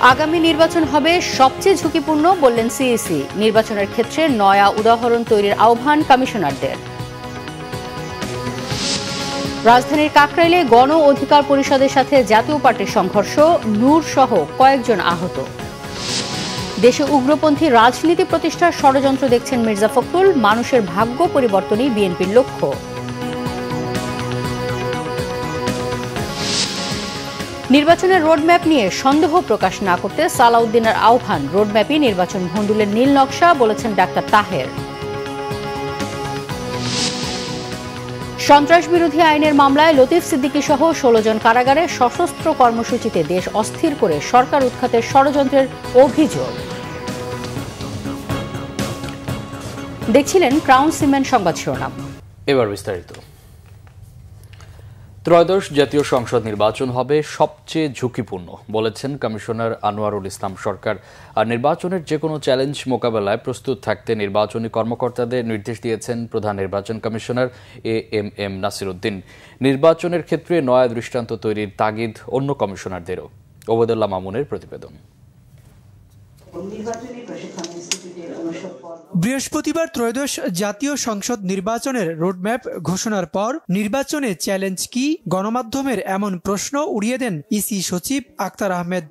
আগামী নির্বাচন হবে সবচেয়ে ঝুঁকিপূর্ণ বললেন সিইসি। নির্বাচনের ক্ষেত্রে নয়া উদাহরণ তৈরির আহ্বান কমিশনারদের। রাজধানীর কাকরাইলে গণ অধিকার পরিষদের সাথে জাতীয় পার্টির সংঘর্ষ, নূর সহ কয়েকজন আহত। দেশে উগ্রপন্থী রাজনীতি প্রতিষ্ঠার ষড়যন্ত্র দেখছেন মির্জা ফখরুল, মানুষের ভাগ্য পরিবর্তনই বিএনপির লক্ষ্য। নির্বাচনের রোডম্যাপ নিয়ে সন্দেহ প্রকাশ না করতে সালাউদ্দিনের আহ্বান। রোডম্যাপই নির্বাচন ভণ্ডুলের নীল নকশা, বলেছেন ডাক্তার তাহের। সন্ত্রাস বিরোধী আইনের মামলায় লতিফ সিদ্দিকী সহ 16 জন কারাগারে সশস্ত্র কর্মসূচিতে দেশ অস্থির করে সরকার উৎখাতের ষড়যন্ত্রের অভিযোগ। দেখছিলেন ক্রাউন সিমেন্ট সংবাদ শিরোনাম। এবার বিস্তারিত। ত্রয়োদশ জাতীয় সংসদ নির্বাচন হবে সবচেয়ে ঝুঁকিপূর্ণ বলেছেন কমিশনার আনোয়ারুল ইসলাম সরকার। আর নির্বাচনের যে কোনো চ্যালেঞ্জ মোকাবেলায় প্রস্তুত থাকতে নির্বাচনী কর্মকর্তাদের নির্দেশ দিয়েছেন প্রধান নির্বাচন কমিশনার এএমএম নাসির উদ্দিন। নির্বাচনের ক্ষেত্রে নয়া দৃষ্টান্ত তৈরির তাগিদ অন্য কমিশনারদেরও। ওবায়দুল্লাহ মামুনের প্রতিবেদন। বৃহস্পতিবার ত্রয়োদশ জাতীয় সংসদ নির্বাচনের রোডম্যাপ ঘোষণার পর নির্বাচনে চ্যালেঞ্জ কি, গণমাধ্যমের এমন প্রশ্ন উড়িয়ে দেন ইসি সচিব আক্তার আহমেদ।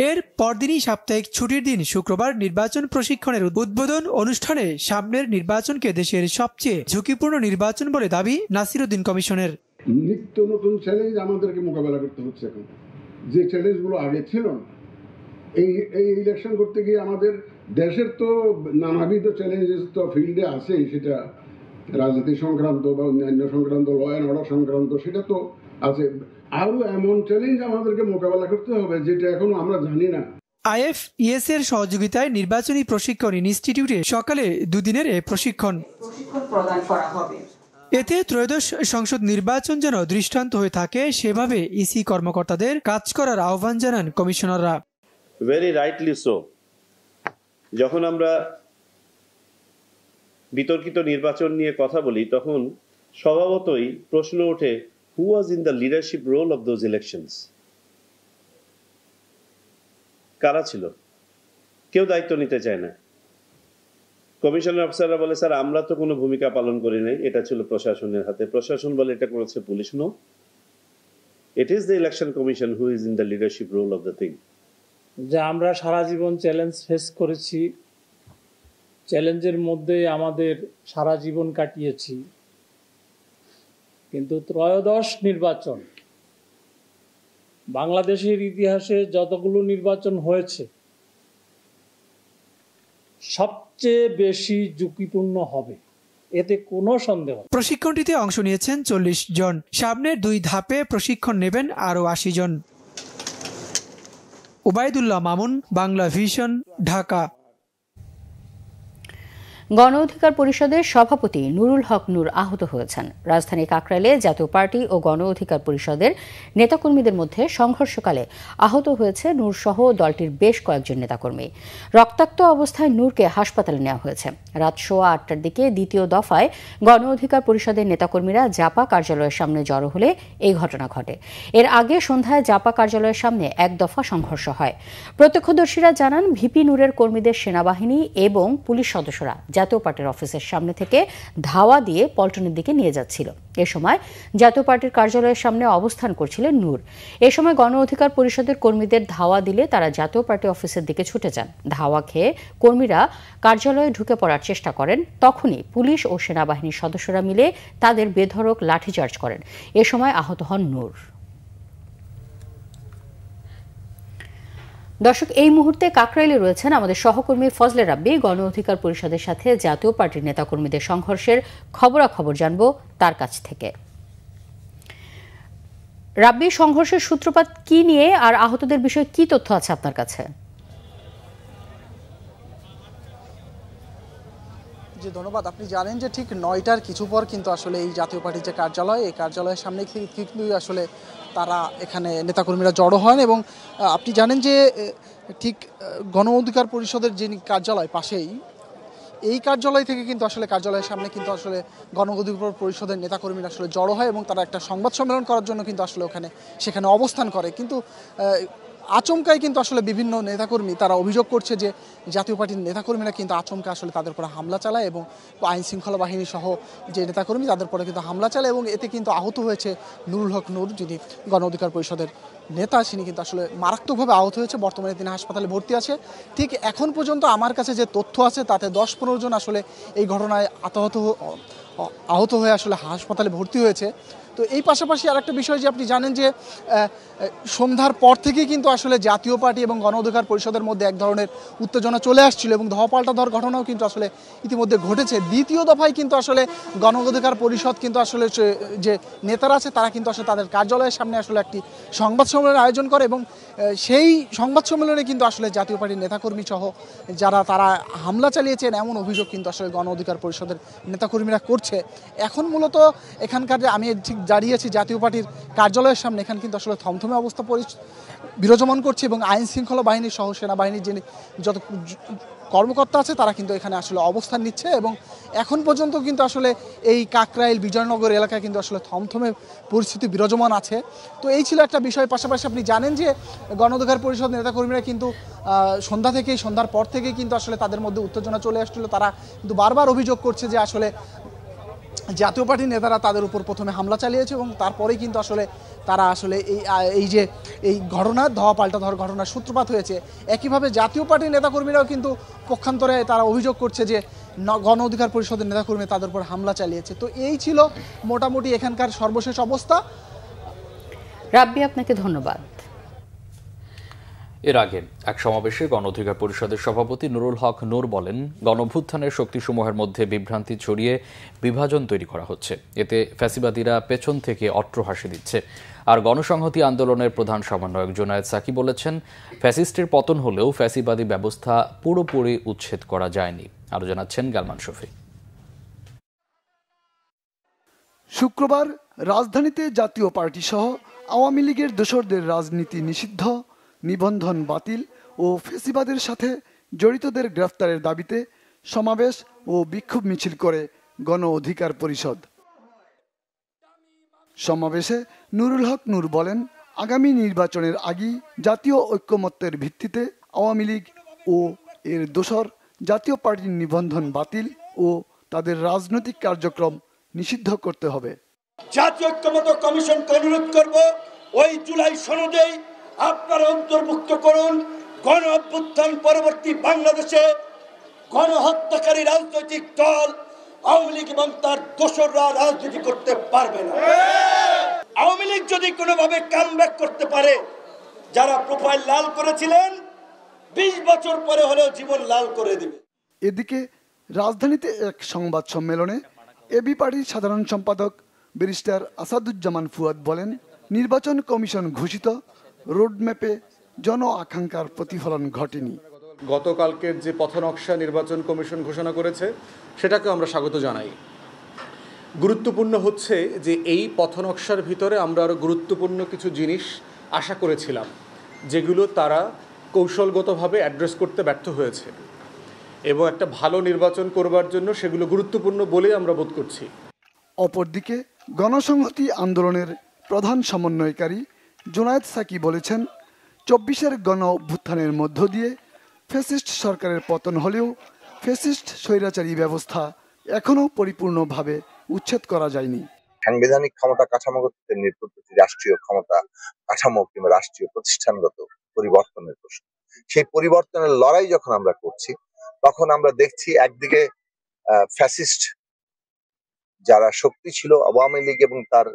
এর পরদিনই সাপ্তাহিক ছুটির দিন শুক্রবার নির্বাচন প্রশিক্ষণের উদ্বোধন অনুষ্ঠানে সামনের নির্বাচনকে দেশের সবচেয়ে ঝুঁকিপূর্ণ নির্বাচন বলে দাবি নাসির উদ্দিন কমিশনের। নিত্য নতুন চ্যালেঞ্জ আমাদেরকে মোকাবেলা করতে হচ্ছে এখন, যে চ্যালেঞ্জগুলো আগে ছিল না। এই ইলেকশন করতে গিয়ে আমাদের দেশের তো নানাবিধ চ্যালেঞ্জেস তো ফিল্ডে আছেই, সেটা রাজনীতি সংক্রান্ত বা অন্যান্য সংক্রান্ত, ল অ্যান্ড অর্ডার সংক্রান্ত, সেটা তো আছে। আরও এমন চ্যালেঞ্জ আমাদেরকে মোকাবেলা করতে হবে যেটা এখনো আমরা জানি না। আইএফইএস এর সহযোগিতায় নির্বাচনী প্রশিক্ষণ ইনস্টিটিউটে সকালে দুদিনের প্রশিক্ষণ প্রদান করা হবে। এতে ত্রয়োদশ সংসদ নির্বাচন যেন দৃষ্টান্ত হয়ে থাকে সেভাবে ইসি কর্মকর্তাদের কাজ করার আহ্বান জানান কমিশনাররা। Very rightly so. যখন আমরা বিতর্কিত নির্বাচন নিয়ে কথা বলি তখন স্বভাবতই প্রশ্ন ওঠে, who was in the leadership role of those elections? কারা ছিল? কেউ দায়িত্ব নিতে চায় না। কমিশনার অফিসাররা বলে, স্যার আমরা তো কোনো ভূমিকা পালন করি নাই, এটা ছিল প্রশাসনের হাতে। প্রশাসন বলে এটা করেছে police. No, it is the election commission who is in the leadership role of the thing. যে আমরা সারা জীবন চ্যালেঞ্জ ফেস করেছি, চ্যালেঞ্জের মধ্যে আমাদের সারা জীবন কাটিয়েছি, কিন্তু ত্রয়োদশ নির্বাচন, বাংলাদেশের ইতিহাসে যতগুলো নির্বাচন হয়েছে সবচেয়ে বেশি ঝুঁকিপূর্ণ হবে, এতে কোনো সন্দেহ। প্রশিক্ষণটিতে অংশ নিয়েছেন 40 জন। সামনের 2 ধাপে প্রশিক্ষণ নেবেন আরও 80 জন। ওবায়দুল্লাহ মামুন, বাংলা ভিশন, ঢাকা। গণ অধিকার পরিষদের সভাপতি নুরুল হক নূর আহত হয়েছেন। রাজধানীর কাকরাইলে জাতীয় পার্টি ও গণ অধিকার পরিষদের নেতাকর্মীদের মধ্যে সংঘর্ষকালে আহত হয়েছে নূর সহ দলটির বেশ কয়েকজন নেতাকর্মী। রক্তাক্ত অবস্থায় নূরকে হাসপাতালে নেওয়া হয়েছে। রাত 8:15টার দিকে দ্বিতীয় দফায় গণ অধিকার পরিষদের নেতাকর্মীরা জাপা কার্যালয়ের সামনে জড়ো হলে এই ঘটনা ঘটে। এর আগে সন্ধ্যায় জাপা কার্যালয়ের সামনে এক দফা সংঘর্ষ হয়। প্রত্যক্ষদর্শীরা জানান, ভিপি নূরের কর্মীদের সেনাবাহিনী এবং পুলিশ সদস্যরা জাতীয় পার্টির অফিসের সামনে থেকে ধাওয়া দিয়ে পল্টনের দিকে নিয়ে যাচ্ছিল। এ সময় জাতীয় পার্টির কার্যালয়ের সামনে অবস্থান করছিলেন নূর। এ সময় গণ অধিকার পরিষদের কর্মীদের ধাওয়া দিলে তারা জাতীয় পার্টি অফিসের দিকে ছুটে যান। ধাওয়া খেয়ে কর্মীরা কার্যালয়ে ঢুকে পড়ার চেষ্টা করেন। তখনই পুলিশ ও সেনাবাহিনীর সদস্যরা মিলে তাদের বেধড়ক লাঠিচার্জ করেন। এ সময় আহত হন নূর। দর্শক, এই মুহূর্তে কাকরাইলে রয়েছেন আমাদের সহকর্মী ফজলে রাব্বি। গণ অধিকার পরিষদের সাথে জাতীয় পার্টির নেতাকর্মীদের সংঘর্ষের খবরাখবর জানব তার কাছ থেকে। রাব্বি, সংঘর্ষের সূত্রপাত কি নিয়ে আর আহতদের বিষয়ে কি তথ্য আছে আপনার কাছে? জি ধন্যবাদ। আপনি জানেন যে ঠিক 9টার কিছু পর কিন্তু আসলে এই জাতীয় পার্টির যে কার্যালয়, এই কার্যালয়ের সামনে কিন্তু আসলে তারা এখানে নেতাকর্মীরা জড়ো হন এবং আপনি জানেন যে ঠিক গণ অধিকার পরিষদের যে কার্যালয় পাশেই, এই কার্যালয় থেকে কিন্তু আসলে কার্যালয়ের সামনে কিন্তু আসলে গণ অধিকার পরিষদের নেতাকর্মীরা আসলে জড়ো হয় এবং তারা একটা সংবাদ সম্মেলন করার জন্য কিন্তু আসলে সেখানে অবস্থান করে। কিন্তু আচমকাই কিন্তু আসলে বিভিন্ন নেতাকর্মী তারা অভিযোগ করছে যে জাতীয় পার্টির নেতাকর্মীরা কিন্তু আচমকা আসলে তাদের উপরে হামলা চালায় এবং আইন শৃঙ্খলা বাহিনী সহ যে নেতাকর্মী তাদের উপরে কিন্তু হামলা চালায় এবং এতে কিন্তু আহত হয়েছে নুরুল হক নূর, যিনি গণ অধিকার পরিষদের নেতা, তিনি কিন্তু আসলে মারাত্মকভাবে আহত হয়েছে। বর্তমানে তিনি হাসপাতালে ভর্তি আছে। ঠিক এখন পর্যন্ত আমার কাছে যে তথ্য আছে তাতে 10-15 জন আসলে এই ঘটনায় আহত হয়ে আসলে হাসপাতালে ভর্তি হয়েছে। তো এই পাশাপাশি আরেকটা বিষয় যে আপনি জানেন যে সন্ধ্যার পর থেকেই কিন্তু আসলে জাতীয় পার্টি এবং গণ অধিকার পরিষদের মধ্যে এক ধরনের উত্তেজনা চলে আসছিল এবং ধোঁয়াপাল্টা ধর ঘটনাও কিন্তু আসলে ইতিমধ্যে ঘটেছে। দ্বিতীয় দফায় কিন্তু আসলে গণ অধিকার পরিষদ কিন্তু আসলে যে নেতারা আছে তারা কিন্তু আসলে তাদের কার্যালয়ের সামনে আসলে একটি সংবাদ সম্মেলনের আয়োজন করে এবং সেই সংবাদ সম্মেলনে কিন্তু আসলে জাতীয় পার্টির নেতাকর্মী সহ তারা হামলা চালিয়েছেন এমন অভিযোগ কিন্তু আসলে গণ অধিকার পরিষদের নেতাকর্মীরা করছে। এখন মূলত এখানকার যে আমি ঠিক দাঁড়িয়েছি জাতীয় পার্টির কার্যালয়ের সামনে, এখানে কিন্তু আসলে থমথমে অবস্থা বিরাজমান করছে এবং আইন শৃঙ্খলা বাহিনী সহ সেনাবাহিনীর যিনি যত কর্মকর্তা আছে তারা কিন্তু এখানে আসলে অবস্থান নিচ্ছে এবং এখন পর্যন্ত কিন্তু আসলে এই কাকরাইল বিজয়নগর এলাকায় কিন্তু আসলে থমথমে পরিস্থিতি বিরাজমান আছে। তো এই ছিল একটা বিষয়। পাশাপাশি আপনি জানেন যে গণ অধিকার পরিষদ নেতাকর্মীরা কিন্তু সন্ধ্যার পর থেকেই কিন্তু আসলে তাদের মধ্যে উত্তেজনা চলে আসছিল। তারা কিন্তু বারবার অভিযোগ করছে যে আসলে জাতীয় পার্টির নেতারা তাদের উপর প্রথমে হামলা চালিয়েছে এবং তারপরেই কিন্তু আসলে তারা আসলে এই ঘটনার ধোঁয়াপাল্টা ধর ঘটনার সূত্রপাত হয়েছে। একইভাবে জাতীয় পার্টির নেতাকর্মীরাও কিন্তু পক্ষান্তরে তারা অভিযোগ করছে যে গণ অধিকার পরিষদের নেতাকর্মী তাদের উপর হামলা চালিয়েছে। তো এই ছিল মোটামুটি এখানকার সর্বশেষ অবস্থা। রাব্বি, আপনাকে ধন্যবাদ। এর আগে এক সমাবেশে গণ অধিকার পরিষদের সভাপতি নুরুল হক নূর বলেন, গণঅভ্যুত্থানের শক্তিসমূহের মধ্যে বিভ্রান্তি ছড়িয়ে বিভাজন তৈরি করা হচ্ছে। এতে ফ্যাসিবাদীরা পেছন থেকে অট্টহাসি দিচ্ছে। আর গণসংহতি আন্দোলনের প্রধান সমন্বয়ক জুনায়েদ সাকি বলেছেন, ফ্যাসিস্টের পতন হলেও ফ্যাসিবাদী ব্যবস্থা পুরোপুরি উচ্ছেদ করা যায়নি। আরো জানাচ্ছেন গালমান শফি। শুক্রবার রাজধানীতে জাতীয় পার্টি সহ আওয়ামী লীগের দোসরদের রাজনীতি নিষিদ্ধ, নিবন্ধন বাতিল ও ফ্যাসিবাদের সাথে জড়িতদের গ্রেফতারের দাবিতে সমাবেশ ও বিক্ষোভ মিছিল করে গণ অধিকার পরিষদ। সমাবেশে নুরুল হক নূর বলেন, আগামী নির্বাচনের আগেই জাতীয় ঐক্যমত্যের ভিত্তিতে আওয়ামী লীগ ও এর দোসর জাতীয় পার্টির নিবন্ধন বাতিল ও তাদের রাজনৈতিক কার্যক্রম নিষিদ্ধ করতে হবে। জাতীয় ঐক্যমত্য কমিশনকে অনুরোধ করব, ওই জুলাই সনদেই আপনারা অন্তর্ভুক্ত করুন, গণ অভ্যুত্থান পরবর্তী বাংলাদেশে গণহত্যাকারী রাজনৈতিক দল আওয়ামী লীগ এবং তার দোসররা রাজনীতি করতে পারবে না। আওয়ামী লীগ যদি কোনোভাবে কামব্যাক করতে পারে, যারা প্রোফাইল লাল করেছিলেন 20 বছর পরে হলেও জীবন লাল করে দিবে। এদিকে রাজধানীতে এক সংবাদ সম্মেলনে এবি পার্টির সাধারণ সম্পাদক ব্যারিস্টার আসাদুজ্জামান ফুয়াদ বলেন, নির্বাচন কমিশন ঘোষিত রোডম্যাপে জন আকাঙ্ক্ষার প্রতিফলন ঘটেনি। গতকালকের যে পথনকশা নির্বাচন কমিশন ঘোষণা করেছে সেটাকে আমরা স্বাগত জানাই। গুরুত্বপূর্ণ হচ্ছে যে এই পথনকশার ভিতরে আমরা আরও গুরুত্বপূর্ণ কিছু জিনিস আশা করেছিলাম, যেগুলো তারা কৌশলগতভাবে অ্যাড্রেস করতে ব্যর্থ হয়েছে এবং একটা ভালো নির্বাচন করবার জন্য সেগুলো গুরুত্বপূর্ণ বলে আমরা বোধ করছি। অপরদিকে গণসংহতি আন্দোলনের প্রধান সমন্বয়কারী জুনায়েদ সাকি বলেছেন, 24-এর গণ অভ্যুত্থানের মধ্য দিয়ে ফ্যাসিস্ট সরকারের পতন হলেও ফ্যাসিস্ট স্বৈরাচারী ব্যবস্থা এখনও পরিপূর্ণভাবে উচ্ছেদ করা যায়নি। সাংবিধানিক ক্ষমতা কাঠামোগত রাষ্ট্রীয় ক্ষমতা কাঠামো কিংবা রাষ্ট্রীয় প্রতিষ্ঠানগত পরিবর্তনের প্রশ্ন, সেই পরিবর্তনের লড়াই যখন আমরা করছি তখন আমরা দেখছি একদিকে ফ্যাসিস্ট যারা শক্তি ছিল আওয়ামী লীগ এবং তার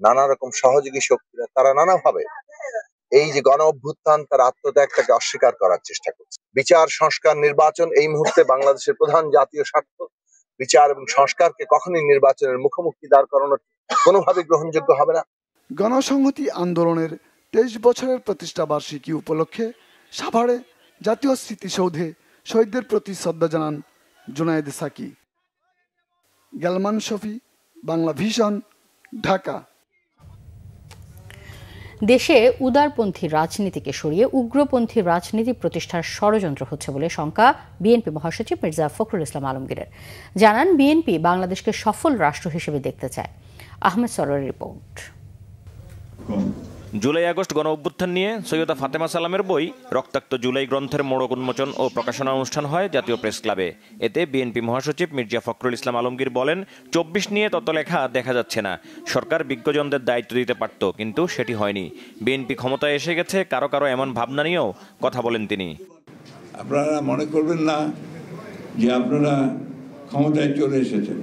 নানা রকম সহযোগী শক্তিরা, তারা নানাভাবে এই যে গণ অভ্যুত্থান তার আত্মত্যাগটাকে অস্বীকার করার চেষ্টা করছে। বিচার, সংস্কার, নির্বাচন এই মুহূর্তে বাংলাদেশের প্রধান জাতীয় স্বার্থ। বিচার এবং সংস্কারকে কখনোই নির্বাচনের মুখোমুখি দাঁড় করানো কোনোভাবে গ্রহণযোগ্য হবে না। গণসংহতি আন্দোলনের 23 বছরের প্রতিষ্ঠা বার্ষিকী উপলক্ষে সাভারে জাতীয় স্মৃতিসৌধে শহীদদের প্রতি শ্রদ্ধা জানান জুনায়েদ সাকি। গালমান শফি, বাংলা ভিশন, ঢাকা। দেশে উদারপন্থী রাজনীতিকে সরিয়ে উগ্রপন্থী রাজনীতি প্রতিষ্ঠার ষড়যন্ত্র হচ্ছে বলে শঙ্কা বিএনপি মহাসচিব মির্জা ফখরুল ইসলাম আলমগীরের। জানান, বিএনপি বাংলাদেশকে সফল রাষ্ট্র হিসেবে দেখতে চায়। আহমেদ সরোয়ারের রিপোর্ট। জুলাই আগস্ট গণ অভ্যুত্থান নিয়ে সৈয়দা ফাতেমা সালামের বই রক্তাক্ত জুলাই গ্রন্থের মোড়ক উন্মোচন ও প্রকাশনা অনুষ্ঠান হয় জাতীয় প্রেস ক্লাবে। এতে বিএনপি মহাসচিব মির্জা ফখরুল ইসলাম আলমগীর বলেন, ২৪ নিয়ে তত লেখা দেখা যাচ্ছে না। সরকার বিজ্ঞজনদের দায়িত্ব দিতে পারত, কিন্তু সেটি হয়নি। বিএনপি ক্ষমতায় এসে গেছে, কারো কারো এমন ভাবনা নিয়েও কথা বলেন তিনি। আপনারা মনে করবেন না যে আপনারা ক্ষমতায় চলে এসেছেন,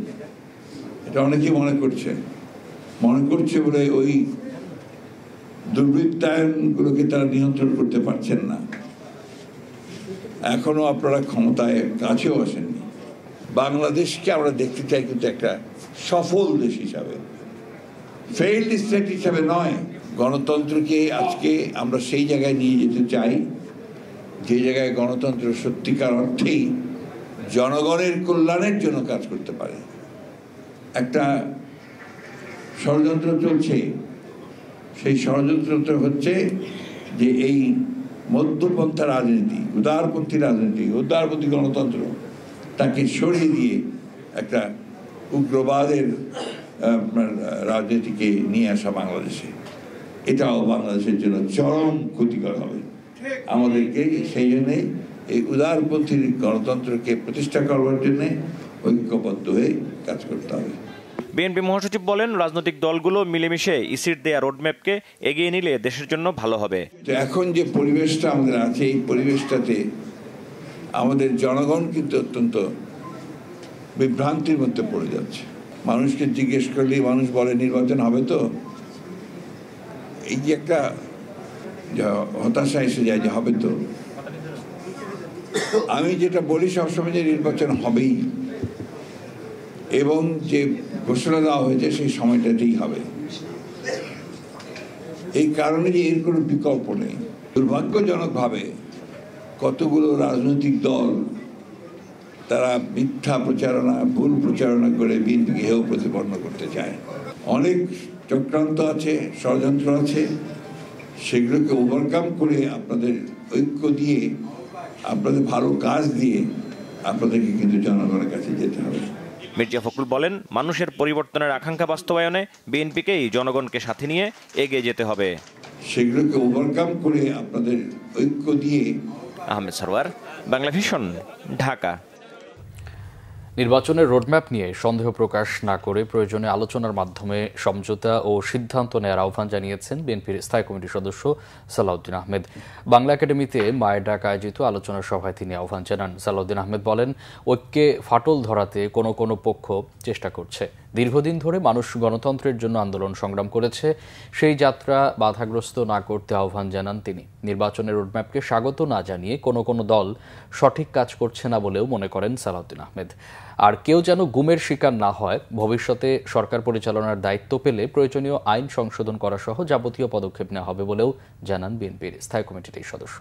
এটা অনেকেই মনে করছে বলে ওই দুর্বৃত্তায়নগুলোকে তারা নিয়ন্ত্রণ করতে পারছেন না। এখনো আপনারা ক্ষমতায় কাছেও আসেননি। বাংলাদেশকে আমরা দেখতে চাই কিন্তু একটা সফল দেশ হিসাবে, ফেইল্ড স্টেট হিসাবে নয়। গণতন্ত্রকে আজকে আমরা সেই জায়গায় নিয়ে যেতে চাই যে জায়গায় গণতন্ত্র সত্যিকার অর্থেই জনগণের কল্যাণের জন্য কাজ করতে পারে। একটা ষড়যন্ত্র চলছে, সেই ষড়যন্ত্রটা হচ্ছে যে এই মধ্যপন্থা রাজনীতি, উদারপন্থী রাজনীতি, উদারপন্থী গণতন্ত্র তাকে সরিয়ে দিয়ে একটা উগ্রবাদের রাজনীতিকে নিয়ে আসা বাংলাদেশে, এটাও বাংলাদেশের জন্য চরম ক্ষতিকর হবে। আমাদেরকে সেই জন্যে এই উদারপন্থী গণতন্ত্রকে প্রতিষ্ঠা করবার জন্য ঐক্যবদ্ধ হয়ে কাজ করতে হবে। বিএনপি মহাসচিব বলেন, রাজনৈতিক দলগুলো মিলেমিশে ইসির দেয়া রোডম্যাপকে এগিয়ে নিলে দেশের জন্য ভালো হবে। এখন যে পরিবেশটা আমাদের আছে, এই পরিবেশটাতে আমাদের জনগণ কিন্তু অত্যন্ত বিভ্রান্তির মধ্যে পড়ে যাচ্ছে। মানুষকে জিজ্ঞেস করলেই মানুষ বলে নির্বাচন হবে তো, এই যে একটা হতাশা এসে যায় যে হবে তো। আমি যেটা বলি সবসময় যে নির্বাচন হবেই, এবং যে ঘোষণা দেওয়া হয়েছে সেই সময়টাতেই হবে। এই কারণে যে এর কোনো বিকল্প নেই। দুর্ভাগ্যজনকভাবে কতগুলো রাজনৈতিক দল তারা মিথ্যা প্রচারণা, ভুল প্রচারণা করে বিএনপিকে হেয় প্রতিপন্ন করতে চায়। অনেক চক্রান্ত আছে, ষড়যন্ত্র আছে, সেগুলোকে ওভারকাম করে আপনাদের ঐক্য দিয়ে, আপনাদের ভালো কাজ দিয়ে আপনাদেরকে কিন্তু জনগণের কাছে যেতে হবে। মির্জা ফখরুল বলেন, মানুষের পরিবর্তনের আকাঙ্ক্ষা বাস্তবায়নে বিএনপিকেই জনগণকে সাথে নিয়ে এগিয়ে যেতে হবে। সেগুলোকে ওভারকাম করে আপনাদের ঐক্য দিয়ে। আহমেদ সরওয়ার, বাংলা ভিশন, ঢাকা। নির্বাচনের রোডম্যাপ নিয়ে সন্দেহ প্রকাশ না করে প্রয়োজনে আলোচনার মাধ্যমে সমঝোতা ও সিদ্ধান্ত নেওয়ার আহ্বান জানিয়েছেন বিএনপির স্থায়ী কমিটির সদস্য সালাউদ্দিন আহমেদ। বাংলা একাডেমিতে মায়ের ডাক আয়োজিত আলোচনা সভায় তিনি আহ্বান জানান। সালাউদ্দিন আহমেদ বলেন, ঐক্যে ফাটল ধরাতে কোনো পক্ষ চেষ্টা করছে। দীর্ঘদিন ধরে মানুষ গণতন্ত্রের জন্য আন্দোলন সংগ্রাম করেছে, সেই যাত্রা বাধাগ্রস্ত না করতে আহ্বান জানান তিনি। নির্বাচনের রোডম্যাপকে স্বাগত না জানিয়ে কোনো দল সঠিক কাজ করছে না বলেও মনে করেন সালাউদ্দিন আহমেদ। আর কেউ যেন গুমের শিকার না হয়, ভবিষ্যতে সরকার পরিচালনার দায়িত্ব পেলে প্রয়োজনীয় আইন সংশোধন করা সহ যাবতীয় পদক্ষেপ নেওয়া হবে বলেও জানান বিএনপির স্থায়ী কমিটির এই সদস্য।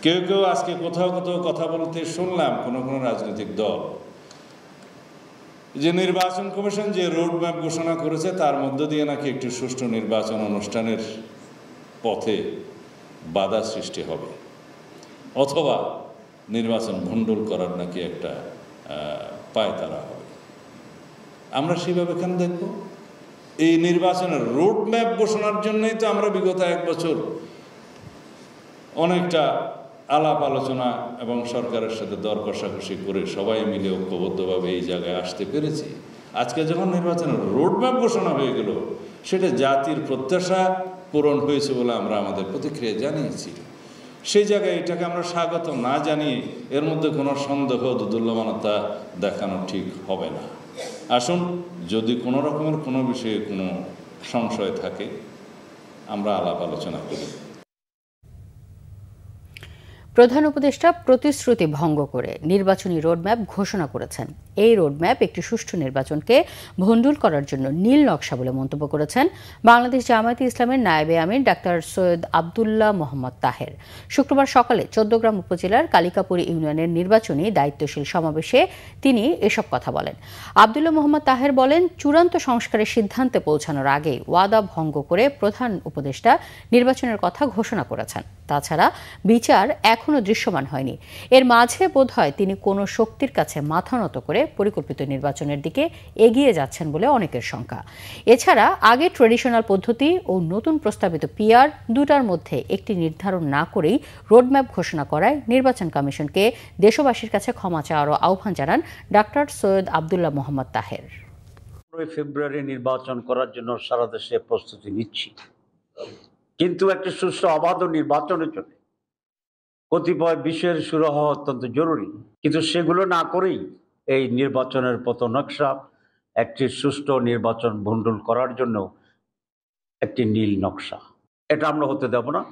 কেউ আজকে কোথাও কথা বলতে শুনলাম কোন রাজনৈতিক দল যে নির্বাচন কমিশন যে রোডম্যাপ ঘোষণা করেছে তার মধ্য দিয়ে নাকি একটি সুষ্ঠু নির্বাচন অনুষ্ঠানের পথে বাধা সৃষ্টি হবে, অথবা নির্বাচন ভণ্ডুল করার নাকি একটা পায়তারা হবে। আমরা সেভাবে কেন দেখব? এই নির্বাচনের রোডম্যাপ ঘোষণার জন্যই তো আমরা বিগত 1 বছর অনেকটা আলাপ আলোচনা এবং সরকারের সাথে দর কষাকষি করে সবাই মিলে ঐক্যবদ্ধভাবে এই জায়গায় আসতে পেরেছি। আজকে যখন নির্বাচনের রোডম্যাপ ঘোষণা হয়ে গেল, সেটা জাতির প্রত্যাশা পূরণ হয়েছে বলে আমরা আমাদের প্রতিক্রিয়া জানিয়েছি। সেই জায়গায় এটাকে আমরা স্বাগত না জানিয়ে এর মধ্যে কোনো সন্দেহ দোদুল্যমানতা দেখানো ঠিক হবে না। আসুন, যদি কোনো রকমের কোনো বিষয়ে কোনো সংশয় থাকে আমরা আলাপ আলোচনা করি। প্রধান উপদেষ্টা প্রতিশ্রুতি ভঙ্গ করে নির্বাচনী রোডম্যাপ ঘোষণা করেছেন। এই রোডম্যাপ একটি সুষ্ঠু নির্বাচনকে ভণ্ডুল করার জন্য নীল নকশা বলে মন্তব্য করেছেন বাংলাদেশ জামায়াতে ইসলামের নায়েবে আমির ডাক্তার সৈয়দ আব্দুল্লাহ মোহাম্মদ তাহের। শুক্রবার সকালে ১৪গ্রাম উপজেলার কালিকাপুর ইউনিয়নের নির্বাচনী দায়িত্বশীল সমাবেশে তিনি এসব কথা বলেন। আব্দুল্লাহ মোহাম্মদ তাহের বলেন, চূড়ান্ত সংস্কারের সিদ্ধান্তে পৌঁছানোর আগে ওয়াদা ভঙ্গ করে প্রধান উপদেষ্টা নির্বাচনের কথা ঘোষণা করেছেন। তাছাড়া বিচার এখন এখনও দৃশ্যমান হয়নি। এর মাঝে বোধহয় তিনি কোনো শক্তির কাছে মাথা নত করে পরিকল্পিত নির্বাচনের দিকে এগিয়ে যাচ্ছেন বলে অনেকের শঙ্কা। এছাড়া আগে ট্রেডিশনাল পদ্ধতি ও নতুন প্রস্তাবিত পিআর দুটার মধ্যে একটি নির্ধারণ না করেই রোডম্যাপ ঘোষণা করায় নির্বাচন কমিশনকে দেশবাসীর কাছে ক্ষমা চাওয়ারও আহ্বান জানান ডাক্তার সৈয়দ আব্দুল্লাহ মোহাম্মদ তাহের। ফেব্রুয়ারি নির্বাচন করার জন্য সারা দেশে প্রস্তুতি নিচ্ছি, কিন্তু একটি সুষ্ঠু অবাধ নির্বাচনের জন্য কতিপয় বিষয়ের শুরু হওয়া অত্যন্ত জরুরি, কিন্তু সেগুলো না করেই এই নির্বাচনের পথনকশা একটি সুষ্ঠু নির্বাচন ভণ্ডুল করার জন্য একটি নীল নকশা, এটা আমরা হতে দেব না।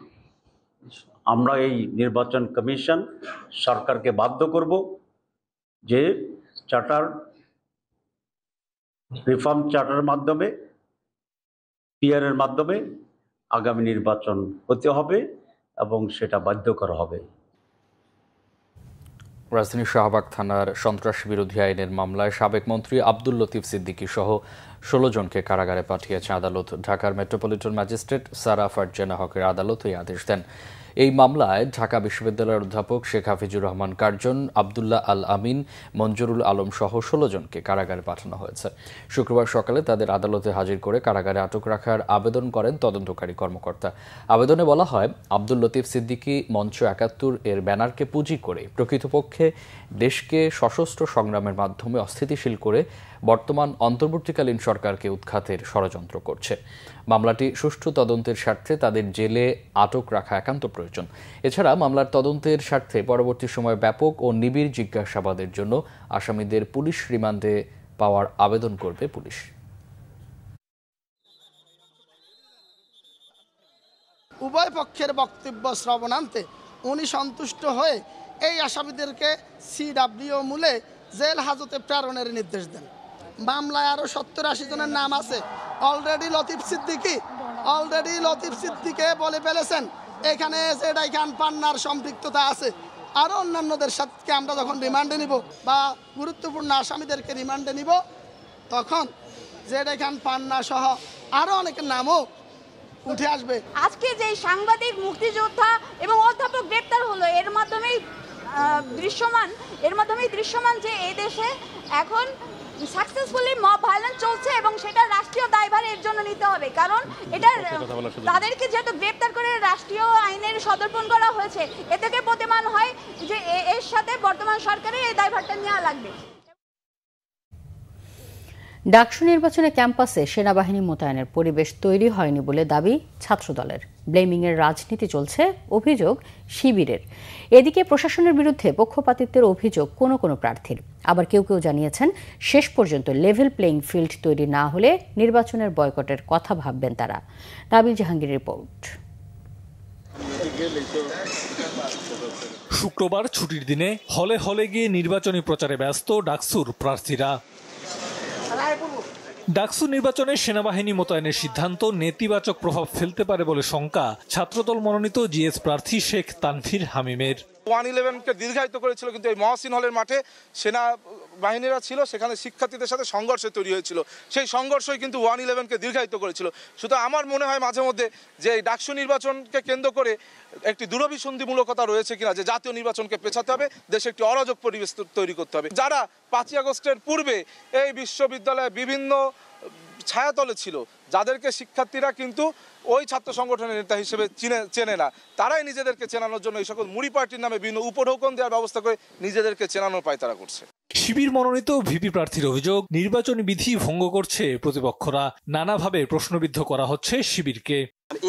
আমরা এই নির্বাচন কমিশন সরকারকে বাধ্য করব যে চার্টার রিফর্ম চার্টারের মাধ্যমে, পিআর এর মাধ্যমে আগামী নির্বাচন হতে হবে এবং সেটা বাধ্যকর হবে। রাজধানীর শাহবাগ থানার সন্ত্রাস বিরোধী আইনের মামলায় সাবেক মন্ত্রী আব্দুল লতিফ সিদ্দিকী সহ 16 জনকে কারাগারে পাঠিয়েছে আদালত। ঢাকার মেট্রোপলিটন ম্যাজিস্ট্রেট সারা ফারজানা হকের আদালত এই আদেশ দেন। এই মামলায় ঢাকা বিশ্ববিদ্যালয়ের অধ্যাপক শেখ হাফিজুর রহমান কার্জন, আবদুল্লাহ আল আমিন, মঞ্জুরুল আলম সহ 16 জনকে কারাগারে পাঠানো হয়েছে। শুক্রবার সকালে তাদের আদালতে হাজির করে কারাগারে আটক রাখার আবেদন করেন তদন্তকারী কর্মকর্তা। আবেদনে বলা হয়, আব্দুল লতিফ সিদ্দিকী মঞ্চ 71 এর ব্যানারকে পুঁজি করে প্রকৃতপক্ষে দেশকে সশস্ত্র সংগ্রামের মাধ্যমে অস্থিতিশীল করে বর্তমান অন্তর্বর্তীকালীন সরকারকে উৎখাতের ষড়যন্ত্র করছে। মামলাটি সুষ্ঠু তদন্তের স্বার্থে তাদের জেলে আটক রাখা একান্ত প্রয়োজন। এছাড়া মামলার তদন্তের স্বার্থে পরবর্তী সময়ে ব্যাপক ও নিবিড় জিজ্ঞাসাবাদের জন্য আসামিদের পুলিশ রিমান্ডে পাওয়ার আবেদন করবে পুলিশ। উভয় পক্ষের বক্তব্য শ্রবণান্তে উনি সন্তুষ্ট হয়ে এই আসামিদেরকে CWO মূলে জেল হাজতে প্রেরণের নির্দেশ দেন। মামলায় আরও 70-80 জনের নাম আছে। অলরেডি লতিফ সিদ্দিকে বলে ফেলেছেন এখানে জেডাই খান পান্নার সম্পৃক্ততা আছে। আরও অন্যান্যদের সাথে আমরা যখন রিমান্ডে নিব বা গুরুত্বপূর্ণ আসামিদেরকে রিমান্ডে নিব, তখন জেডাই খান পান্না সহ আরও অনেকের নামও উঠে আসবে। আজকে যে সাংবাদিক, মুক্তিযোদ্ধা এবং অধ্যাপক গ্রেপ্তার হলো, এর মাধ্যমেই দৃশ্যমান যে এই দেশে এখন সাকসেসফুলি মব ভায়োলেন্স চলছে এবং সেটা রাষ্ট্রীয় দায়ভার এর জন্য নিতে হবে। কারণ এটা তাদেরকে যেহেতু গ্রেপ্তার করে রাষ্ট্রীয় আইনের সদর্পণ করা হয়েছে, এ থেকে প্রতিমান হয় যে এর সাথে বর্তমান সরকারের এই দায়ভারটা নেওয়া লাগবে। ডাকসু নির্বাচনে ক্যাম্পাসে সেনাবাহিনী মোতায়েনের পরিবেশ তৈরি হয়নি বলে দাবি ছাত্রদলের। ব্লেমিংয়ের রাজনীতি চলছে, অভিযোগ শিবিরের। এদিকে প্রশাসনের বিরুদ্ধে পক্ষপাতিত্বের অভিযোগ কোনো কোনো প্রার্থীর। আবার কেউ কেউ জানিয়েছেন শেষ পর্যন্ত লেভেল প্লেইং ফিল্ড তৈরি না হলে নির্বাচনের বয়কটের কথা ভাববেন তারা। নাবিল জাহাঙ্গীর রিপোর্ট। শুক্রবার ছুটির দিনে হলে হলে গিয়ে নির্বাচনী প্রচারে ব্যস্ত ডাকসুর প্রার্থীরা। ডাকসু নির্বাচনে সেনাবাহিনী মোতায়েনের সিদ্ধান্ত নেতিবাচক প্রভাব ফেলতে পারে বলে শঙ্কা ছাত্রদল মনোনীত জিএস প্রার্থী শেখ তানভীর হামিমের। 111কে দীর্ঘায়িত করেছিল, কিন্তু এই মহসিন হলের মাঠে সেনা বাহিনীরা ছিল, সেখানে শিক্ষার্থীদের সাথে সংঘর্ষ তৈরি হয়েছিল। সেই সংঘর্ষই কিন্তু 111কে দীর্ঘায়িত করেছিল। শুধু আমার মনে হয় মাঝে মধ্যে যে এই ডাকসু নির্বাচনকে কেন্দ্র করে একটি দূরভিসন্ধিমূলকতা রয়েছে কিনা, যে জাতীয় নির্বাচনকে পেছাতে হবে, দেশে একটি অরাজক পরিবেশ তৈরি করতে হবে। যারা 5ই আগস্টের পূর্বে এই বিশ্ববিদ্যালয়ে বিভিন্ন ছায়াতলে ছিল, যাদেরকে শিক্ষার্থীরা কিন্তু ওই ছাত্র সংগঠনের নেতা হিসেবে চেনে না, তারাই নিজেদেরকে চেনানোর জন্য এই সকল মুড়ি পার্টির নামে বিভিন্ন উপঢৌকন দেওয়ার ব্যবস্থা করে নিজেদেরকে চেনানোর পায়তারা করছে। শিবির মনোনীত ভিপি প্রার্থীর অভিযোগ, নির্বাচনী বিধি ভঙ্গ করছে প্রতিপক্ষরা। নানাভাবে প্রশ্নবিদ্ধ করা হচ্ছে শিবিরকে।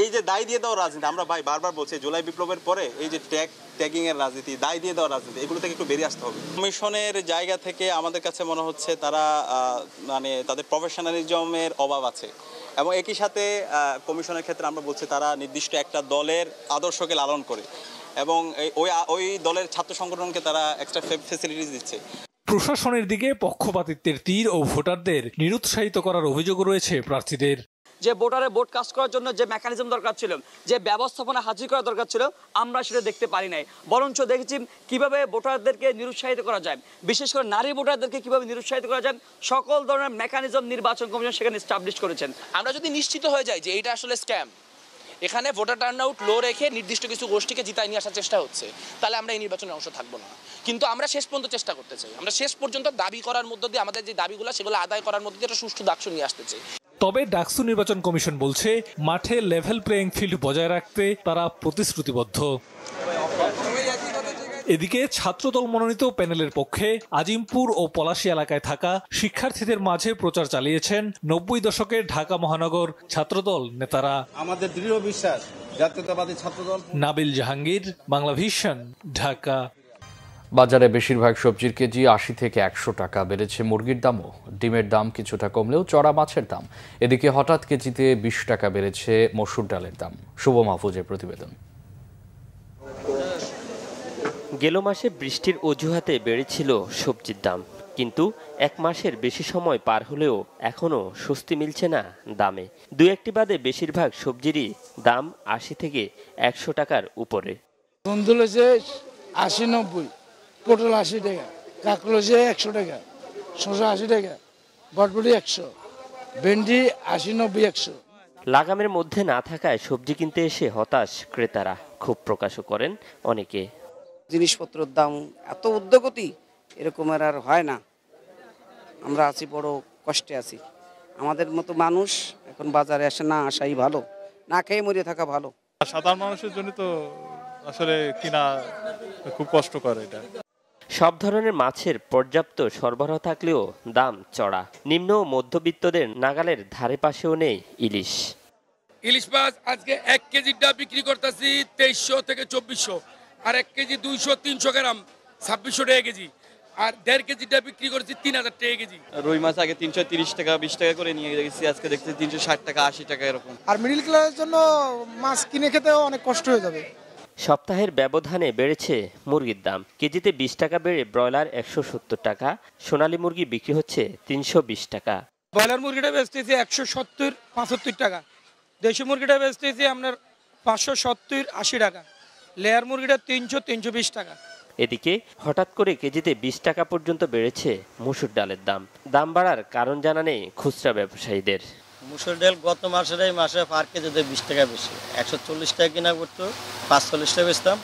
এই যে দায় দিয়ে দেওয়ার রাজনীতি, আমরা ভাই বারবার বলছি জুলাই বিপ্লবের পরে এই যে ট্যাগিং এর রাজনীতি, দায় দিয়ে দেওয়ার রাজনীতি, এগুলো থেকে একটু বেরিয়ে আসতে হবে। কমিশনের জায়গা থেকে আমাদের কাছে মনে হচ্ছে তারা তাদের প্রফেশনালিজমের অভাব আছে, এবং একই সাথে কমিশনের ক্ষেত্রে আমরা বলছি তারা নির্দিষ্ট একটা দলের আদর্শকে লালন করে এবং ওই দলের ছাত্র সংগঠনকে তারা এক্সট্রা ফ্যাসিলিটিস দিচ্ছে। প্রশাসনের দিকে পক্ষপাতিত্বের তীর ও ভোটারদের নিরুৎসাহিত করার অভিযোগ রয়েছে প্রার্থীদের। যে ভোট কাস্ট করার জন্য যে মেকানিজম দরকার ছিল, যে ব্যবস্থাপনা হাজির করা দরকার ছিল, আমরা সেটা দেখতে পারি নাই। বরঞ্চ দেখেছি কিভাবে ভোটারদেরকে নিরুৎসাহিত করা যায়, বিশেষ করে নারী ভোটারদেরকে কিভাবে নিরুৎসাহিত করা যায়, সকল ধরনের মেকানিজম নির্বাচন কমিশন সেখানে এস্টাবলিশ করেছেন। আমরা যদি নিশ্চিত হয়ে যাই যে এটা আসলে স্ক্যাম, এখানে ভোটার টার্নআউট লো রেখে নির্দিষ্ট কিছু গোষ্ঠীকে জিতায় নিয়ে আসার চেষ্টা হচ্ছে, তাহলে আমরা এই নির্বাচনে অংশ থাকবো না। কিন্তু আমরা শেষ পর্যন্ত চেষ্টা করতে চাই, আমরা শেষ পর্যন্ত দাবি করার মধ্য দিয়ে আমাদের যে দাবিগুলো সেগুলো আদায় করার মধ্যে দিয়ে একটা সুষ্ঠু ডাকসু নিয়ে আসতে চাই। তবে ডাকসু নির্বাচন কমিশন বলছে মাঠে লেভেল প্লেইং ফিল্ড বজায় রাখতে তারা প্রতিশ্রুতিবদ্ধ। এদিকে ছাত্রদল মনোনীত প্যানেলের পক্ষে আজিমপুর ও পলাশী এলাকায় থাকা শিক্ষার্থীদের মাঝে প্রচার চালিয়েছেন 90 দশকের ঢাকা মহানগর ছাত্রদল নেতারা। আমাদের দৃঢ় বিশ্বাস জাতীয়তাবাদী ছাত্রদল। নাবিল জাহাঙ্গীর, বাংলা ভিশন, ঢাকা। বাজারে বেশিরভাগ সবজির কেজি 80 থেকে 100 টাকা বেড়েছে। মুরগির দামও। ডিমের দাম কিছুটা কমলেও চড়া মাছের দাম। এদিকে হঠাৎ কেজিতে 20 টাকা বেড়েছে মসুর ডালের দাম। শুভ মাহফুজের প্রতিবেদন। গেল মাসে বৃষ্টির অজুহাতে বেড়েছিল সবজির দাম, কিন্তু এক মাসের বেশি সময় পার হলেও এখনো স্বস্তি মিলছে না দামে। দুই একটি বাদে বেশিরভাগ সবজিরই দাম 80 থেকে 100 টাকার উপরে। ধুন্দুল হচ্ছে 80-90, পটল 80 টাকা, কাঁকড় হচ্ছে 100 টাকা, শসা 80 টাকা, বটবটি 100, ভেন্ডি 80-90-100। লাগামের মধ্যে না থাকায় সবজি কিনতে এসে হতাশ ক্রেতারা। ক্ষোভ প্রকাশও করেন অনেকে। জিনিসপত্রের দাম এত ঊর্ধ্বগতি, এরকম আর হয় না। আমরা আছি বড় কষ্টে আছি। আমাদের মতো মানুষ এখন বাজারে আসে না আসাই ভালো, না খেয়ে মরে থাকা ভালো। সাধারণ মানুষের জন্য তো আসলে কিনা খুব কষ্টকর। এটা সব ধরনের মাছের পর্যাপ্ত সরবরাহ থাকলেও দাম চড়া। নিম্ন ও মধ্যবিত্তদের নাগালের ধারে পাশেও নেই ইলিশ। ইলিশ মাছ আজকে 1 কেজিটা বিক্রি করতেছি 2300 থেকে 2400, আর 1 কেজি 200-300 গ্রাম 2600 টাকা কেজি, আর 1.5 কেজিটা বিক্রি করেছি 3000 টাকা কেজি। রুই মাছ আগে 330 টাকা 20 টাকা করে নিয়ে গেছি, আজকে দেখছি 360 টাকা 80 টাকা এরকম। আর মিডল ক্লাসের জন্য মাছ কিনে খেতেও অনেক কষ্ট হয়ে যাবে। সপ্তাহের ব্যবধানে বেড়েছে মুরগির দাম। কেজিতে 20 টাকা বেড়ে ব্রয়লার 170 টাকা, সোনালী মুরগি বিক্রি হচ্ছে 320 টাকা। ব্রয়লার মুরগিটা বেচতেছি 170-75 টাকা, দেশি মুরগিটা বেচতেছি আপনার 570-80 টাকা, লেয়ার মুরগিটা 300-320 টাকা। এদিকে হঠাৎ করে কেজিতে 20 টাকা পর্যন্ত বেড়েছে মসুর ডালের দাম। দাম বাড়ার কারণ জানা নেই খুচরা ব্যবসায়ীদের। মসুর ডাল গত মাসের এই মাসে পার কেজিতে 20 টাকা বেশি। 140 টাকা কিনা করতো, 45 টাকা বেচতাম,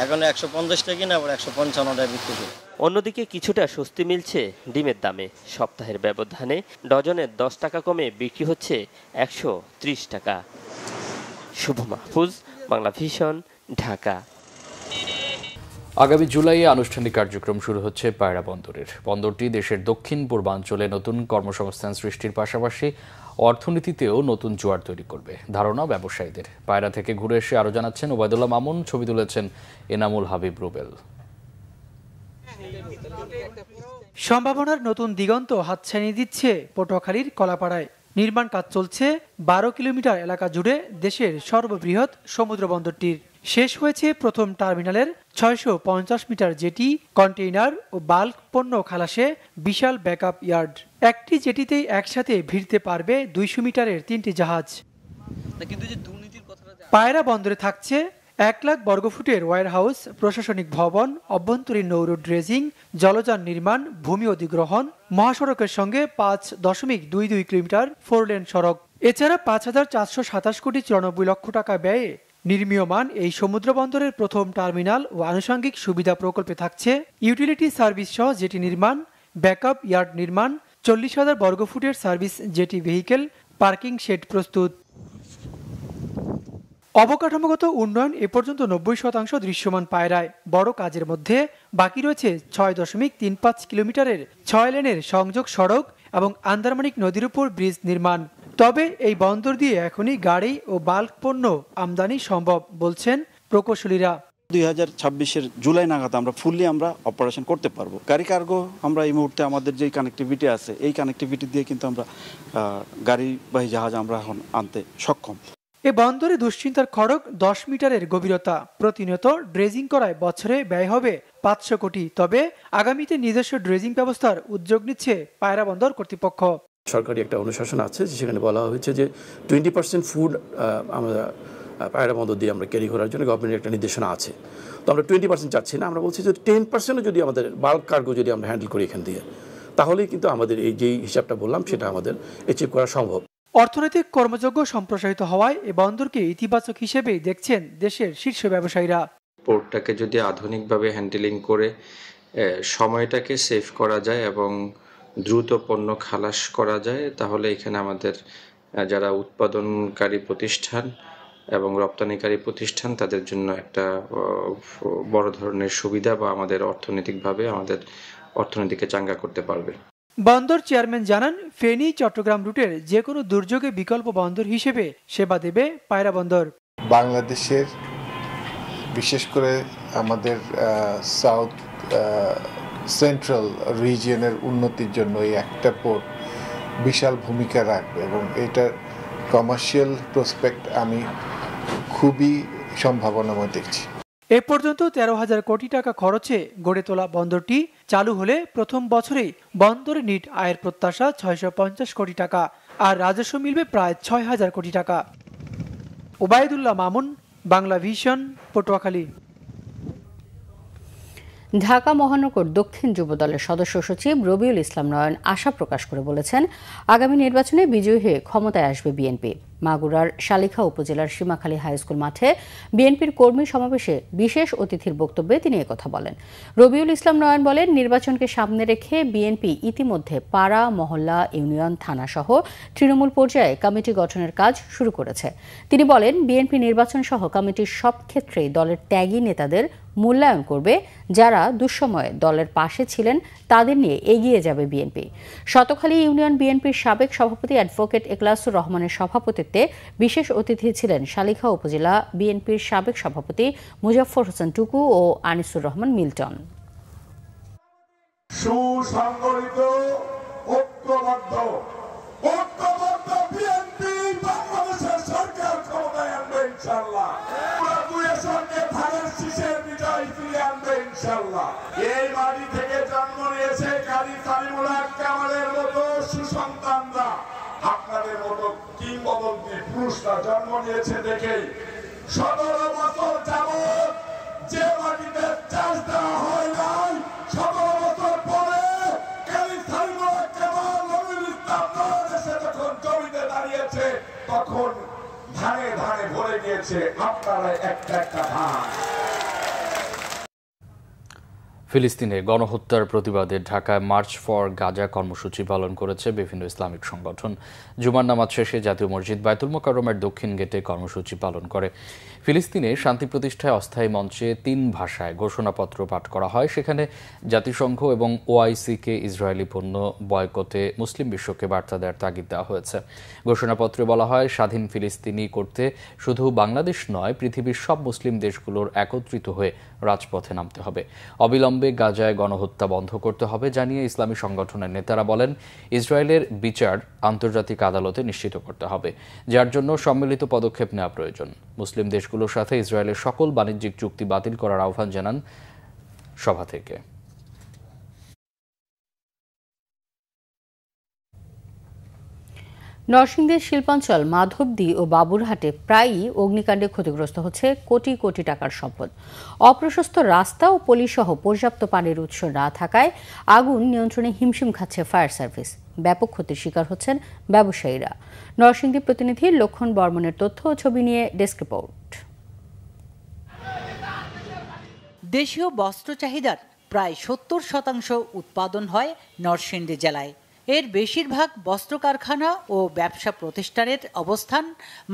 এখন 150 টাকা কিনা, আবার 155 টাকা বিক্রি করি। অন্যদিকে কিছুটা স্বস্তি মিলছে ডিমের দামে। সপ্তাহের ব্যবধানে ডজনে 10 টাকা কমে বিক্রি হচ্ছে 130 টাকা। শুভ মাহফুজ, বাংলা ভিশন, ঢাকা। আগামী জুলাইয়ে আনুষ্ঠানিক কার্যক্রম শুরু হচ্ছে পায়রা বন্দরের। বন্দরটি দেশের দক্ষিণ পূর্বাঞ্চলে নতুন কর্মসংস্থান সৃষ্টির পাশাপাশি অর্থনীতিতেও নতুন জোয়ার তৈরি করবে ধারণা ব্যবসায়ীদের। পায়রা থেকে ঘুরে এসে আরও জানাচ্ছেন ওবায়দুল্লাহ মামুন, ছবি তুলেছেন এনামুল হাবিব রুবেল। সম্ভাবনার নতুন দিগন্ত হাতছানি দিচ্ছে পটুয়াখালীর কলাপাড়ায়। নির্মাণ কাজ চলছে 12 কিলোমিটার এলাকা জুড়ে দেশের সর্ববৃহৎ সমুদ্র বন্দরটির। শেষ হয়েছে প্রথম টার্মিনালের 650 মিটার জেটি, কন্টেইনার ও বাল্ক পণ্য খালাসে বিশাল ব্যাকআপ ইয়ার্ড। একটি জেটিতেই একসাথে ভিড়তে পারবে 200 মিটারের 3টি জাহাজ। পায়রা বন্দরে থাকছে 1 লাখ বর্গফুটের ওয়্যারহাউস, প্রশাসনিক ভবন, অভ্যন্তরীণ নৌর ড্রেজিং, জলযান নির্মাণ, ভূমি অধিগ্রহণ, মহাসড়কের সঙ্গে 5.22 কিলোমিটার 4 লেন সড়ক। এছাড়া 5,427 কোটি 94 লক্ষ টাকা ব্যয়ে নির্মীয়মান এই সমুদ্র বন্দরের প্রথম টার্মিনাল ও আনুষঙ্গিক সুবিধা প্রকল্পে থাকছে ইউটিলিটি সার্ভিস সহ জেটি নির্মাণ, ব্যাকআপ ইয়ার্ড নির্মাণ, 40,000 বর্গফুটের service jetty vehicle, parking shed প্রস্তুত। অবকাঠামোগত উন্নয়ন এ পর্যন্ত 90% দৃশ্যমান পায়রায়। বড় কাজের মধ্যে বাকি রয়েছে 6.35 কিলোমিটারের 6 লেনের সংযোগ সড়ক এবং আন্দারমানিক নদীর উপর ব্রিজ নির্মাণ। তবে এই বন্দর দিয়ে এখনই গাড়ি ও বাল্ক পণ্য আমদানি সম্ভব বলছেন প্রকৌশলীরা। 2026-এর জুলাই নাগাদ আমরা ফুললি অপারেশন করতে পারবো। গাড়ি কার্গো আমরা এই মুহূর্তে আমাদের যে কানেক্টিভিটি আছে, এই কানেক্টিভিটি দিয়ে কিন্তু আমরা গাড়িবাহী জাহাজ আমরা এখন আনতে সক্ষম। এ বন্দরে দুশ্চিন্তার খড়গ 10 মিটারের গভীরতা। প্রতিনিয়ত ড্রেজিং করায় বছরে ব্যয় হবে 500 কোটি। তবে আগামীতে নিজস্ব ড্রেজিং ব্যবস্থার উদ্যোগ নিচ্ছে পায়রা বন্দর কর্তৃপক্ষ। সরকারি একটা অনুশাসন আছে, যেখানে বলা হয়েছে যে 20% ফুড আমরা পায়রা বন্দর দিয়ে আমরা ক্যারি করার জন্য গভর্নমেন্টের একটা নির্দেশনা আছে। তো আমরা 20% চাচ্ছি না, আমরা বলছি যে 10%ও যদি আমাদের বাল্ক কার্গো যদি আমরা হ্যান্ডেল করি এখান দিয়ে, তাহলেই কিন্তু আমাদের এই যেই হিসাবটা বললাম সেটা আমাদের অ্যাচিভ করা সম্ভব। অর্থনৈতিক কর্মযজ্ঞ সম্প্রসারিত হওয়ায় এ বন্দরকে ইতিবাচক হিসেবেই দেখছেন দেশের শীর্ষ ব্যবসায়ীরা। পোর্টটাকে যদি আধুনিকভাবে হ্যান্ডেলিং করে সময়টাকে সেভ করা যায় এবং দ্রুত পণ্য খালাস করা যায়, তাহলে এখানে আমাদের যারা উৎপাদনকারী প্রতিষ্ঠান এবং রপ্তানিকারী প্রতিষ্ঠান তাদের জন্য একটা বড় ধরনের সুবিধা বা আমাদের অর্থনৈতিকভাবে আমাদের অর্থনীতিকে চাঙ্গা করতে পারবে। বন্দর চেয়ারম্যান জানান, ফেনী চট্টগ্রাম রুটের যে কোনো দুর্যোগে বিকল্প বন্দর হিসেবে সেবা দেবে পায়রা বন্দর। বাংলাদেশের বিশেষ করে আমাদের সাউথ সেন্ট্রাল রিজিয়নের উন্নতির জন্য এই একটা পোর্ট বিশাল ভূমিকা রাখবে এবং এটার কমার্শিয়াল প্রসপেক্ট আমি খুবই সম্ভাবনাময় দেখছি। এ পর্যন্ত 13,000 কোটি টাকা খরচে গড়ে তোলা বন্দরটি চালু হলে প্রথম বছরেই বন্দরে নিট আয়ের প্রত্যাশা 650 কোটি টাকা, আর রাজস্ব মিলবে প্রায় 6,000 কোটি টাকা। ওবায়দুল্লাহ মামুন, বাংলা ভিশন, পটুয়াখালী। ঢাকা মহানগর দক্ষিণ যুবদলের সদস্য সচিব রবিউল ইসলাম নয়ন আশা প্রকাশ করে বলেছেন, আগামী নির্বাচনে বিজয়ী হয়ে ক্ষমতায় আসবে বিএনপি। মাগুরার শালিখা উপজেলার সীমাখালী হাইস্কুল মাঠে বিএনপির কর্মী সমাবেশে বিশেষ অতিথির বক্তব্যে তিনি একথা বলেন। রবিউল ইসলাম নয়ন বলেন, নির্বাচনকে সামনে রেখে বিএনপি ইতিমধ্যে পাড়া, মহল্লা, ইউনিয়ন, থানাসহ তৃণমূল পর্যায়ে কমিটি গঠনের কাজ শুরু করেছে। তিনি বলেন, বিএনপি নির্বাচন সহ কমিটির সব ক্ষেত্রেই দলের ত্যাগী নেতাদের মূল্যায়ন করবে। যারা দুঃসময়ে দলের পাশে ছিলেন তাদের নিয়ে এগিয়ে যাবে বিএনপি। শতখালী ইউনিয়ন বিএনপির সাবেক সভাপতি অ্যাডভোকেট এখলাসুর রহমানের সভাপতিত্বে বিশেষ অতিথি ছিলেন শালিখা উপজেলা বিএনপির সাবেক সভাপতি মুজাফফর হোসেন টুকু ও আনিসুর রহমান মিল্টন। সুসংগঠিত ঐক্যবদ্ধ বিএনপি বাংলাদেশের সরকার ক্ষমতায় আনবে ইনশাআল্লাহ। এই বাড়ি থেকে জন্ম নিয়েছে কাজী সালিমুল হক কামালের মতো সুসন্তানরা, আপনাদের মতো কিংবদন্তি পুরুষরা জন্ম নিয়েছে দেখেই 17 বছর যাবৎ যে মাটিতে চাষ দেওয়া হয় নাই, 17 বছর পরে কাজী সালিমুল হক কামাল, রবিউল ইসলাম নয়ন এসে যখন জমিতে দাঁড়িয়েছে তখন ধানে ধানে ভরে গিয়েছে আপনারা একটা একটা ধান। ফিলিস্তিনে গণহত্যার প্রতিবাদে ঢাকায় মার্চ ফর গাজা কর্মসূচি পালন করেছে বিভিন্ন ইসলামিক সংগঠন। জুমার নামাজ শেষে জাতীয় মসজিদ বায়তুল মোকাররমের দক্ষিণ গেটে কর্মসূচি পালন করে। ফিলিস্তিনে শান্তি প্রতিষ্ঠায় অস্থায়ী মঞ্চে 3 ভাষায় ঘোষণাপত্র পাঠ করা হয়। সেখানে জাতিসংঘ এবং ওআইসিকে ইসরায়েলি পণ্য বয়কটে মুসলিম বিশ্বকে বার্তা দেওয়ার তাগিদ দেওয়া হয়েছে। ঘোষণাপত্রে বলা হয়, স্বাধীন ফিলিস্তিনি করতে শুধু বাংলাদেশ নয়, পৃথিবীর সব মুসলিম দেশগুলোর একত্রিত হয়ে রাজপথে নামতে হবে। অবিলম্বে গাজায় গণহত্যা বন্ধ করতে হবে জানিয়ে ইসলামী সংগঠনের নেতারা বলেন, ইসরায়েলের বিচার আন্তর্জাতিক আদালতে নিশ্চিত করতে হবে, যার জন্য সম্মিলিত পদক্ষেপ নেওয়া প্রয়োজন। মুসলিম দেশগুলোর সাথে ইসরায়েলের সকল বাণিজ্যিক চুক্তি বাতিল করার আহ্বান জানান সভা থেকে। নরসিংদীর শিল্পাঞ্চল মাধবদী ও বাবুরহাটে প্রায়ই অগ্নিকাণ্ডে ক্ষতিগ্রস্ত হচ্ছে কোটি কোটি টাকার সম্পদ। অপ্রশস্ত রাস্তা ও পলিসহ পর্যাপ্ত পানির উৎস না থাকায় আগুন নিয়ন্ত্রণে হিমশিম খাচ্ছে ফায়ার সার্ভিস। ব্যাপক ক্ষতির শিকার হচ্ছেন ব্যবসায়ীরা। নরসিংদী প্রতিনিধি লক্ষণ বর্মনের তথ্য ও ছবি নিয়ে ডেস্ক রিপোর্ট। দেশীয় বস্ত্র চাহিদার প্রায় 70% উৎপাদন হয় নরসিংদী জেলায়। এর বেশিরভাগ বস্ত্র কারখানা ও ব্যবসা প্রতিষ্ঠানের অবস্থান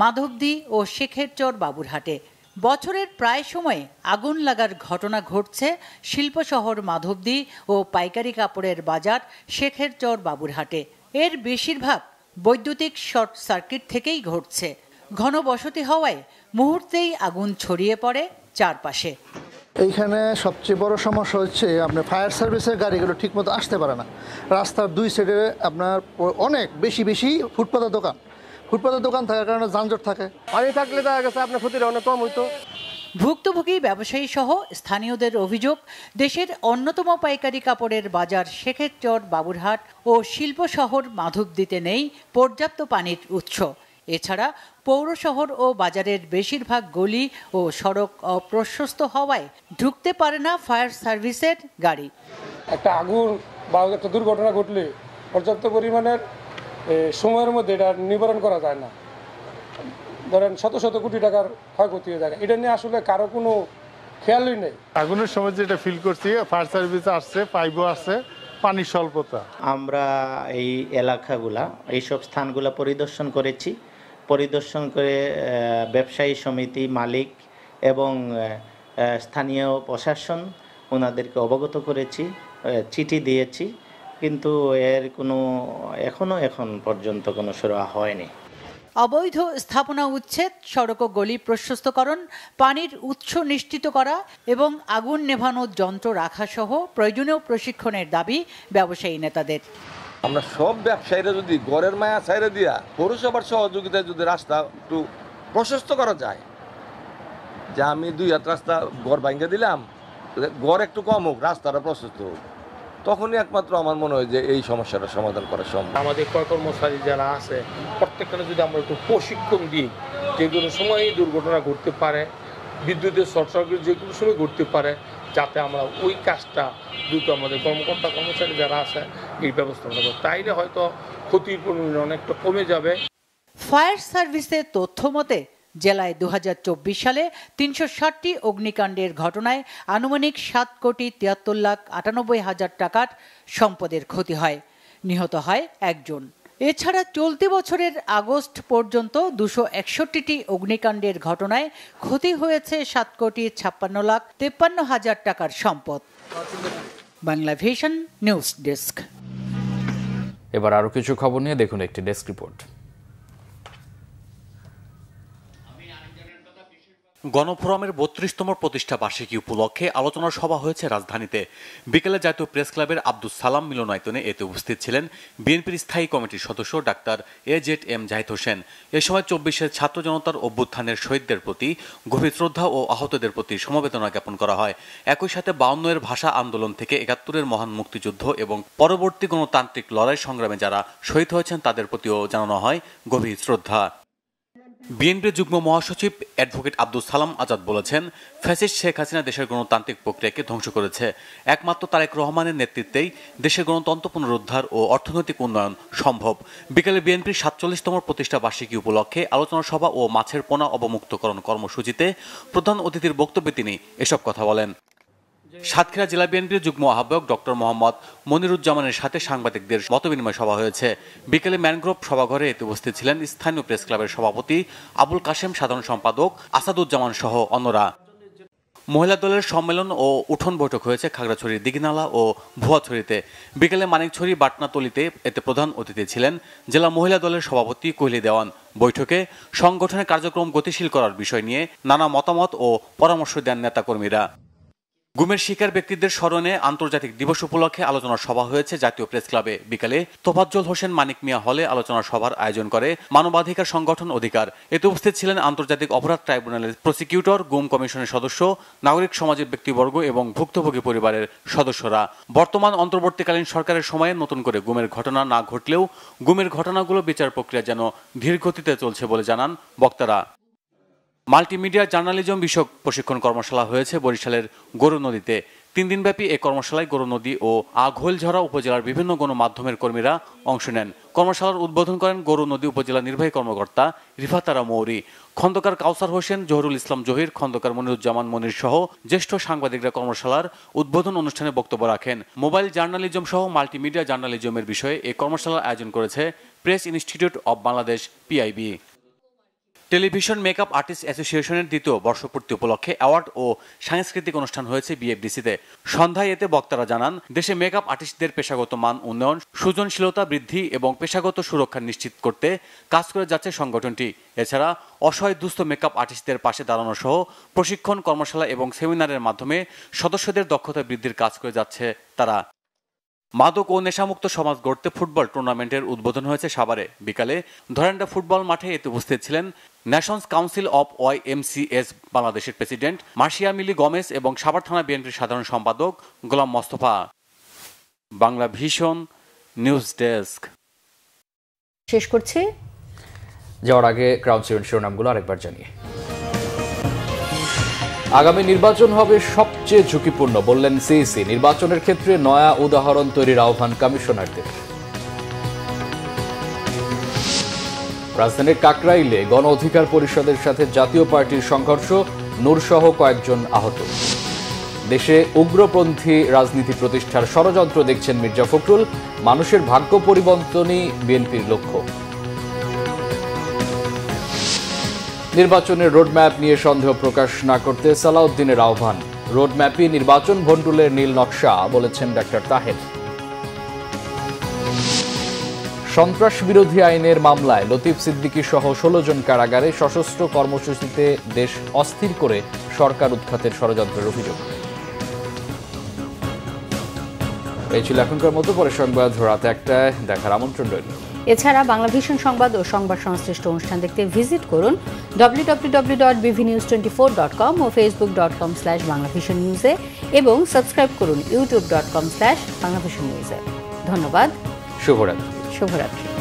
মাধবদী ও শেখেরচর বাবুরহাটে। বছরের প্রায় সময়ে আগুন লাগার ঘটনা ঘটছে শিল্প শহর মাধবদী ও পাইকারি কাপড়ের বাজার শেখেরচর বাবুরহাটে। এর বেশিরভাগ বৈদ্যুতিক শর্ট সার্কিট থেকেই ঘটছে। ঘনবসতি হওয়ায় মুহূর্তেই আগুন ছড়িয়ে পড়ে চারপাশে। এইখানে সবচেয়ে বড় সমস্যা হচ্ছে আপনার ফায়ার সার্ভিসের গাড়িগুলো ঠিকমতো আসতে পারে না। রাস্তার 2 সাইডে আপনার অনেক বেশি ফুটপাতের দোকান থাকার কারণে যানজট থাকে। পানি থাকলে দেখা গেছে আপনার ক্ষতিটা অনেক কম হইতো। ভুক্তভোগী ব্যবসায়ী সহ স্থানীয়দের অভিযোগ, দেশের অন্যতম পাইকারি কাপড়ের বাজার শেখেরচর বাবুরহাট ও শিল্প শহর মাধবদীতে নেই পর্যাপ্ত পানির উৎস। এছাড়া পৌর শহর ও বাজারের বেশিরভাগ গলি ও সড়ক অপ্রশস্ত হওয়ায় ঢুকতে পারে না ফায়ার সার্ভিসের গাড়ি। একটা আগুন বা একটা দুর্ঘটনা ঘটলে পর্যাপ্ত পরিমাণের সময়ের মধ্যে এটা নিবারণ করা যায় না। ধরেন শত শত কোটি টাকার ক্ষয়ক্ষতি হয়ে যায়, এটা নিয়ে আসলে কারো কোনো খেয়ালই নেই। আগুনের সময় যেটা ফিল করছি, ফায়ার সার্ভিস আসছে, পাইপও আসছে, পানির স্বল্পতা। আমরা এই এলাকাগুলা, এইসব স্থানগুলা পরিদর্শন করেছি। পরিদর্শন করে ব্যবসায়ী সমিতি, মালিক এবং স্থানীয় প্রশাসন ওনাদেরকে অবগত করেছি, চিঠি দিয়েছি, কিন্তু এর কোনো এখন পর্যন্ত কোনো সুরাহা হয়নি। অবৈধ স্থাপনা উচ্ছেদ, সড়ক ও গলি প্রশস্তকরণ, পানির উৎস নিশ্চিত করা এবং আগুন নেভানোর যন্ত্র রাখা সহ প্রয়োজনীয় প্রশিক্ষণের দাবি ব্যবসায়ী নেতাদের। আমরা সব ব্যবসায়ীরা যদি গড়ের মায়া ছাইরে দিয়া পৌরসভার সহযোগিতায় যদি রাস্তা একটু প্রশস্ত করা যায়, যে আমি 2 হাত রাস্তা গড় ভাঙ্গে দিলাম, গড় একটু কম হোক, রাস্তাটা প্রশস্ত হোক, তখনই একমাত্র আমার মনে হয় যে এই সমস্যাটা সমাধান করা সম্ভব। আমাদের কর্মচারী যারা আছে প্রত্যেকটা যদি আমরা একটু প্রশিক্ষণ দিই, যে কোনো সময়ই দুর্ঘটনা ঘটতে পারে, বিদ্যুতের শর্ট সার্কিট যে কোনো সময় ঘটতে পারে, যাতে আমরা ওই কাজটা দ্রুত আমাদের কর্মচারী যারা আছে এই ব্যবস্থা নেব, তাইলে হয়তো ক্ষতির পরিমাণ অনেকটা কমে যাবে। ফায়ার সার্ভিসের তথ্য মতে জেলায় 2024 সালে 360টি অগ্নিকাণ্ডের ঘটনায় আনুমানিক 7,73,98,000 টাকার সম্পদের ক্ষতি হয়, নিহত হয় 1 জন। এছাড়া চলতি বছরের আগস্ট পর্যন্ত 261টি অগ্নিকাণ্ডের ঘটনায় ক্ষতি হয়েছে 7,56,53,000 টাকার সম্পদ। Bangla Vision news desk. এবার আরো কিছু খবর নিয়ে দেখুন একটি ডেস্ক রিপোর্ট। গণফোরামের 32তম প্রতিষ্ঠা বার্ষিকী উপলক্ষে আলোচনা সভা হয়েছে রাজধানীতে। বিকেলে জাতীয় প্রেস ক্লাবের আব্দুস সালাম মিলনায়তনে এতে উপস্থিত ছিলেন বিএনপির স্থায়ী কমিটির সদস্য ডাক্তার AZM জাহিদ হোসেন। এ সময় 24-এর ছাত্র জনতার অভ্যুত্থানের শহীদদের প্রতি গভীর শ্রদ্ধা ও আহতদের প্রতি সমবেদনা জ্ঞাপন করা হয়। একই সাথে 52-এর ভাষা আন্দোলন থেকে 71-এর মহান মুক্তিযুদ্ধ এবং পরবর্তী গণতান্ত্রিক লড়াই সংগ্রামে যারা শহীদ হয়েছেন তাদের প্রতিও জানানো হয় গভীর শ্রদ্ধা। বিএনপির যুগ্ম মহাসচিব অ্যাডভোকেট আব্দুস সালাম আজাদ বলেছেন, ফ্যাসিস্ট শেখ হাসিনা দেশের গণতান্ত্রিক প্রক্রিয়াকে ধ্বংস করেছে। একমাত্র তারেক রহমানের নেতৃত্বেই দেশের গণতন্ত্র পুনরুদ্ধার ও অর্থনৈতিক উন্নয়ন সম্ভব। বিকেলে বিএনপির 47তম প্রতিষ্ঠা বার্ষিকী উপলক্ষে আলোচনা সভা ও মাছের পোনা অবমুক্তকরণ কর্মসূচিতে প্রধান অতিথির বক্তব্যে তিনি এসব কথা বলেন। সাতক্ষীরা জেলা বিএনপির যুগ্ম আহ্বায়ক ডক্টর মোহাম্মদ মনিরুজ্জামানের সাথে সাংবাদিকদের মতবিনিময় সভা হয়েছে। বিকেলে ম্যানগ্রোভ সভাঘরে এতে উপস্থিত ছিলেন স্থানীয় প্রেস ক্লাবের সভাপতি আবুল কাশেম, সাধারণ সম্পাদক আসাদুজ্জামান সহ অন্যরা। মহিলা দলের সম্মেলন ও উঠোন বৈঠক হয়েছে খাগড়াছড়ির দিঘিনালা ও ভুয়াছড়িতে। বিকেলে মানিকছড়ি বাটনাতলিতে এতে প্রধান অতিথি ছিলেন জেলা মহিলা দলের সভাপতি কোহলি দেওয়ান। বৈঠকে সংগঠনের কার্যক্রম গতিশীল করার বিষয় নিয়ে নানা মতামত ও পরামর্শ দেন নেতাকর্মীরা। গুমের শিকার ব্যক্তিদের স্মরণে আন্তর্জাতিক দিবস উপলক্ষে আলোচনা সভা হয়েছে জাতীয় প্রেস ক্লাবে। বিকালে তোফাজ্জল হোসেন মানিক মিয়া হলে আলোচনা সভার আয়োজন করে মানবাধিকার সংগঠন অধিকার। এতে উপস্থিত ছিলেন আন্তর্জাতিক অপরাধ ট্রাইব্যুনালের প্রসিকিউটর, গুম কমিশনের সদস্য, নাগরিক সমাজের ব্যক্তিবর্গ এবং ভুক্তভোগী পরিবারের সদস্যরা। বর্তমান অন্তর্বর্তীকালীন সরকারের সময়ে নতুন করে গুমের ঘটনা না ঘটলেও গুমের ঘটনাগুলো বিচার প্রক্রিয়া যেন ধীর গতিতে চলছে বলে জানান বক্তারা। মাল্টিমিডিয়া জার্নালিজম বিষয়ক প্রশিক্ষণ কর্মশালা হয়েছে বরিশালের গরুনদীতে। 3 দিনব্যাপী এই কর্মশালায় গরুনদী ও ঘোলঝরা উপজেলার বিভিন্ন গণমাধ্যমের কর্মীরা অংশ নেন। কর্মশালার উদ্বোধন করেন গরুনদী উপজেলা নির্বাহী কর্মকর্তা রিফাতারা মৌরি। খন্দকার কাউসার হোসেন, জহুরুল ইসলাম জহির, খন্দকার মনিরুজ্জামান মনির সহ জ্যেষ্ঠ সাংবাদিকরা কর্মশালার উদ্বোধন অনুষ্ঠানে বক্তব্য রাখেন। মোবাইল জার্নালিজম সহ মাল্টিমিডিয়া জার্নালিজমের বিষয়ে এই কর্মশালার আয়োজন করেছে press institute of Bangladesh PIB। Television makeup artist অ্যাসোসিয়েশনের 2য় বর্ষপূর্তি উপলক্ষে অ্যাওয়ার্ড ও সাংস্কৃতিক অনুষ্ঠান হয়েছে BFDC-তে। সন্ধ্যায় এতে বক্তারা জানান, দেশে মেকআপ আর্টিস্টদের পেশাগত মান উন্নয়ন, সৃজনশীলতা বৃদ্ধি এবং পেশাগত সুরক্ষা নিশ্চিত করতে কাজ করে যাচ্ছে সংগঠনটি। এছাড়া অসহায় দুস্থ মেকআপ আর্টিস্টদের পাশে দাঁড়ানো সহ প্রশিক্ষণ, কর্মশালা এবং সেমিনারের মাধ্যমে সদস্যদের দক্ষতা বৃদ্ধির কাজ করে যাচ্ছে তারা। মাদক ও নেশামুক্ত সমাজ গড়তে ফুটবল টুর্নামেন্টের উদ্বোধন হয়েছে সাভারে। বিকালে ধরেন্ডা ফুটবল মাঠে এতে উপস্থিত ছিলেন ন্যাশনস কাউন্সিল অব YMCS বাংলাদেশের প্রেসিডেন্ট মার্শিয়া মিলি গমেজ এবং সাভার থানা বিএনপির সাধারণ সম্পাদক Golam Mostafa. Bangla Vision news desk. শেষ করছি, যাওয়ার আগে ক্রাউন সেভেন শিরোনামগুলো আরেকবার জানিয়ে আগামী নির্বাচন হবে সবচেয়ে ঝুঁকিপূর্ণ বললেন CEC। নির্বাচনের ক্ষেত্রে নয়া উদাহরণ তৈরির আহ্বান কমিশনারদের। রাজধানীর কাকরাইলে গণ অধিকার পরিষদের সাথে জাতীয় পার্টির সংঘর্ষ, নূরসহ কয়েকজন আহত। দেশে উগ্রপন্থী রাজনীতি প্রতিষ্ঠার ষড়যন্ত্র দেখছেন মির্জা ফখরুল, মানুষের ভাগ্য পরিবর্তনই বিএনপির লক্ষ্য। নির্বাচনের রোডম্যাপ নিয়ে সন্দেহ প্রকাশ না করতে সালাউদ্দিনের আহ্বান। রোডম্যাপই নির্বাচন ভণ্ডুলের নীল নকশা, বলেছেন ডাক্তার তাহের। সন্ত্রাস বিরোধী আইনের মামলায় লতিফ সিদ্দিকী সহ 16 জন কারাগারে সশস্ত্র কর্মসূচিতে দেশ অস্থির করে সরকার উৎখাতের ষড়যন্ত্রের অভিযোগ। এই ছিল এখনকার মতো, পরে সংবাদ রাত 1টায় দেখার আমন্ত্রণ রইল। এছাড়া বাংলাভিশন সংবাদ ও সংবাদ সংশ্লিষ্ট অনুষ্ঠান দেখতে ভিজিট করুন www.bvnews24.com ও facebook.com/banglavisionnews-এ এবং সাবস্ক্রাইব করুন youtube.com/banglavisionnews-এ। ধন্যবাদ। শুভরাত্রি। শুভরাত্রি।